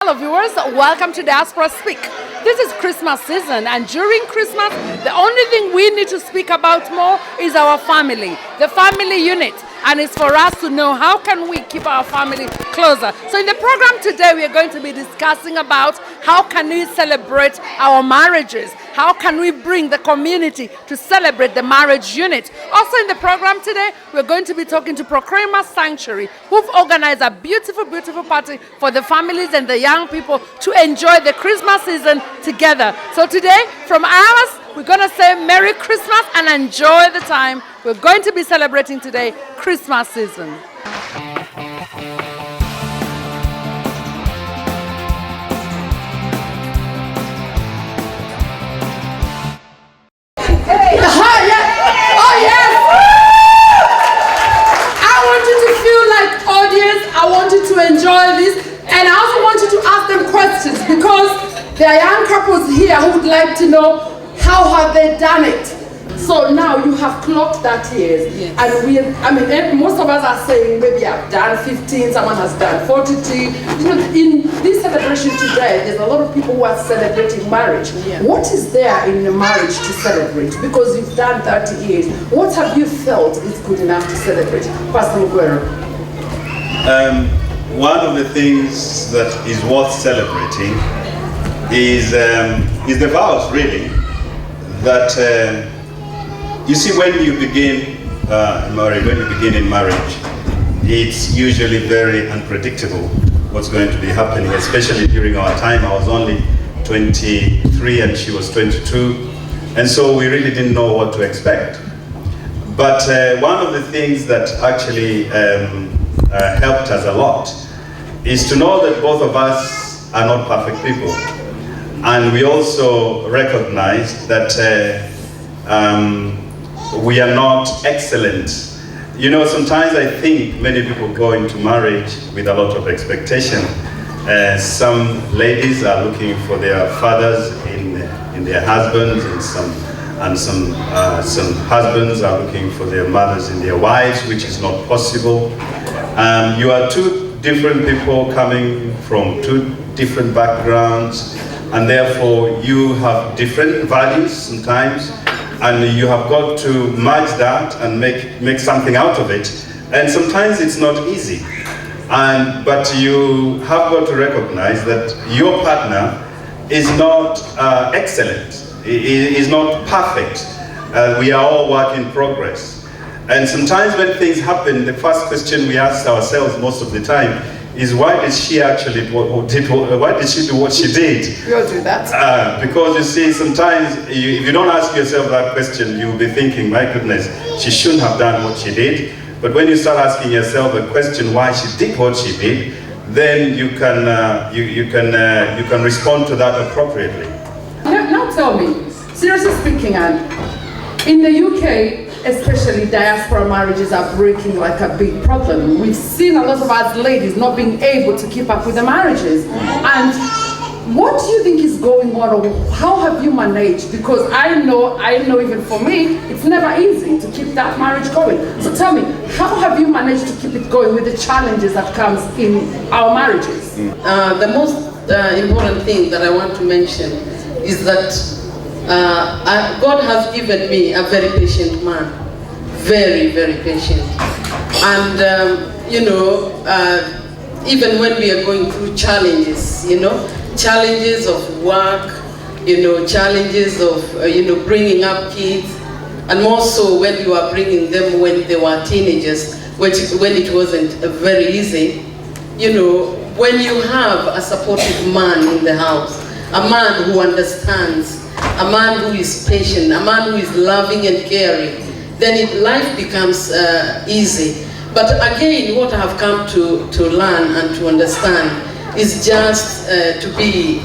Hello viewers, welcome to Diaspora Speak. This is Christmas season, and during Christmas, the only thing we need to speak about more is our family, the family unit. And it's for us to know how can we keep our family closer. So in the program today, we are going to be discussing about how can we celebrate our marriages. How can we bring the community to celebrate the marriage unit? Also in the program today, we're going to be talking to Proclaimer Sanctuary, who've organized a beautiful, beautiful party for the families and the young people to enjoy the Christmas season together. So today, from ours, we're going to say Merry Christmas and enjoy the time. We're going to be celebrating today Christmas season. Enjoy this, and I also want you to ask them questions because there are young couples here who would like to know how have they done it. So now you have clocked that years, yes. And most of us are saying maybe I've done 15, someone has done 42. You know, in this celebration today, there's a lot of people who are celebrating marriage. Yeah. What is there in the marriage to celebrate? Because you've done 30 years. What have you felt is good enough to celebrate? Pastor Muguero. One of the things that is worth celebrating is the vows, really. That you see, when you begin in marriage, it's usually very unpredictable what's going to be happening. Especially during our time, I was only 23 and she was 22, and so we really didn't know what to expect. But one of the things that actually helped us a lot is to know that both of us are not perfect people, and we also recognize that we are not excellent. You know, sometimes I think many people go into marriage with a lot of expectation. Some ladies are looking for their fathers in their husbands, and some husbands are looking for their mothers in their wives, which is not possible. You are two different people coming from two different backgrounds, and therefore you have different values sometimes, and you have got to merge that and make something out of it. And sometimes it's not easy. But you have got to recognize that your partner is not excellent, is not perfect. We are all work in progress. And sometimes when things happen, the first question we ask ourselves most of the time is, why did she actually why did she do what she did? We all do that. Because you see, sometimes if you don't ask yourself that question, you'll be thinking, my goodness, she shouldn't have done what she did. But when you start asking yourself the question why she did what she did, then you can respond to that appropriately. Now tell me, seriously speaking, Anne, in the UK, especially diaspora marriages are breaking like a big problem. We've seen a lot of us ladies not being able to keep up with the marriages. And what do you think is going on, or how have you managed? Because I know even for me, it's never easy to keep that marriage going. So tell me, how have you managed to keep it going with the challenges that comes in our marriages? The most important thing that I want to mention is that God has given me a very patient man, very, very patient. And even when we are going through challenges, challenges of work, challenges of bringing up kids, and more so when you are bringing them when they were teenagers, when it wasn't very easy. When you have a supportive man in the house, a man who understands, a man who is patient, a man who is loving and caring, then life becomes easy. But again, what I have come to learn and to understand is just to be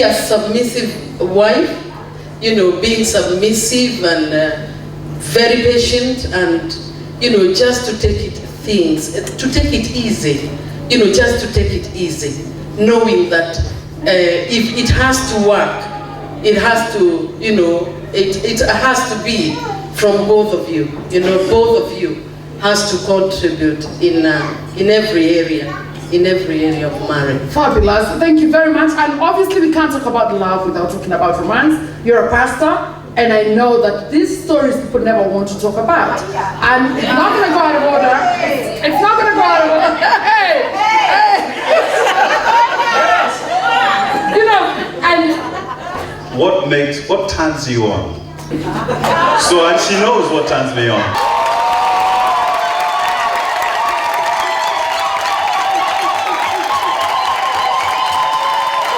a submissive wife, being submissive and very patient, and just to take it easy, just to take it easy, knowing that if it has to work, it has to, it has to be from both of you. Both of you has to contribute in every area. in every area of marriage. Fabulous. Thank you very much. And obviously we can't talk about love without talking about romance. You're a pastor, and I know that these stories people never want to talk about. And it's not going to go out of order. It's not going to go out of order. Hey! You know, and What turns you on? So, and she knows what turns me on.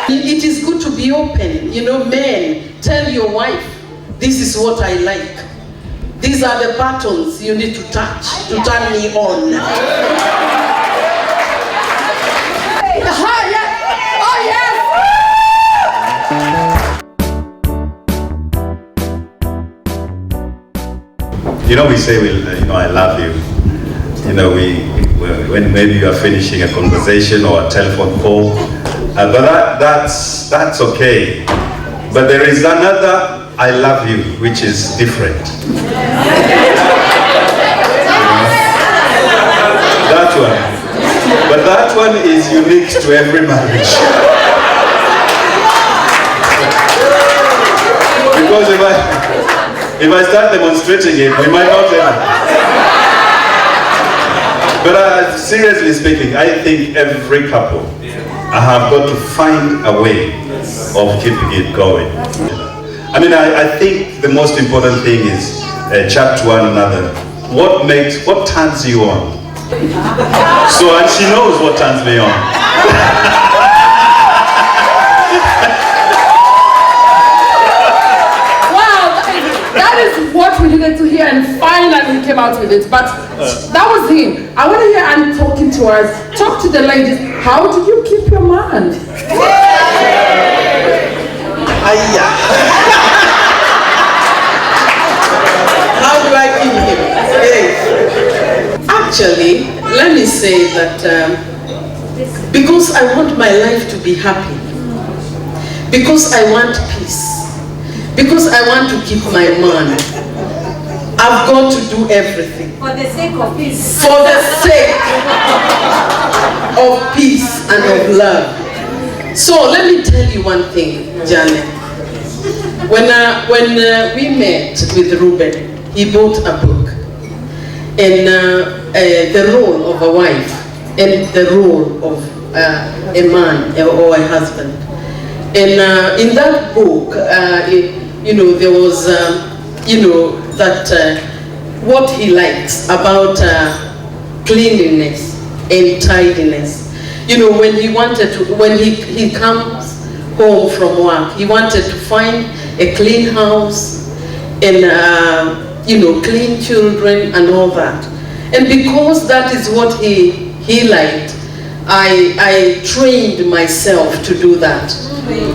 It is good to be open. You know, men, tell your wife, this is what I like. These are the buttons you need to touch to turn me on. oh yes! You know, we say, I love you. You know, when maybe you are finishing a conversation or a telephone call, but that's okay. But there is another I love you, which is different. That one. But that one is unique to every marriage. Because if I start demonstrating it, we might not ever. But seriously speaking, I think every couple have got to find a way of keeping it going. I mean, I think the most important thing is chat to one another. What turns you on? So, and she knows what turns me on. That is what we needed to hear, and finally he came out with it. But that was him. I want to hear Anne talking to us. Talk to the ladies. How do you keep your man? How do I keep him? Actually, let me say that because I want my life to be happy, because I want peace, because I want to keep my man, I've got to do everything. For the sake of peace. For the sake of peace and of love. So let me tell you one thing, Janet. When we met with Ruben, he bought a book. And the role of a wife and the role of a man or a husband. And in that book, there was, that what he likes about cleanliness and tidiness. You know, when he comes home from work, he wanted to find a clean house and, clean children and all that. And because that is what he liked, I trained myself to do that.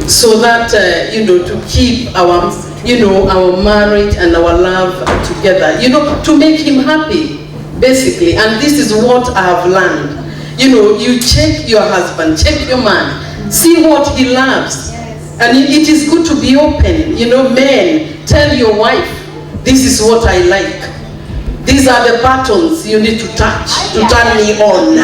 So that, to keep our marriage and our love together, to make him happy, basically. And this is what I have learned. You check your husband, check your man, see what he loves. And it is good to be open. Men, tell your wife, this is what I like. These are the buttons you need to touch to turn me on.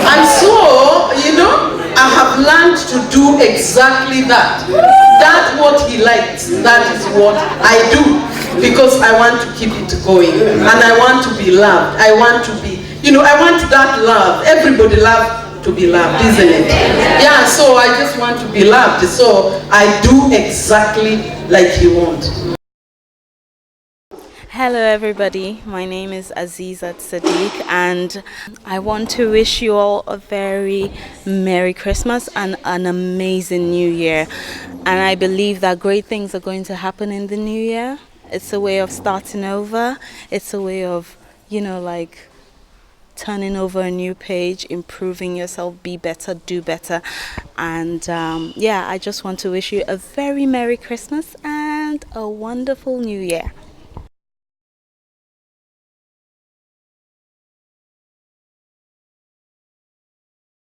And so, I have learned to do exactly that. That's what he likes. That is what I do. Because I want to keep it going. And I want to be loved. I want to be, I want that love. Everybody loves to be loved, isn't it? Yeah, so I just want to be loved. So I do exactly like you want. Hello everybody, my name is Azizat Sadiq and I want to wish you all a very Merry Christmas and an amazing New Year. And I believe that great things are going to happen in the New Year. It's a way of starting over. It's a way of, turning over a new page, improving yourself, be better, do better. And I just want to wish you a very Merry Christmas and a wonderful New Year.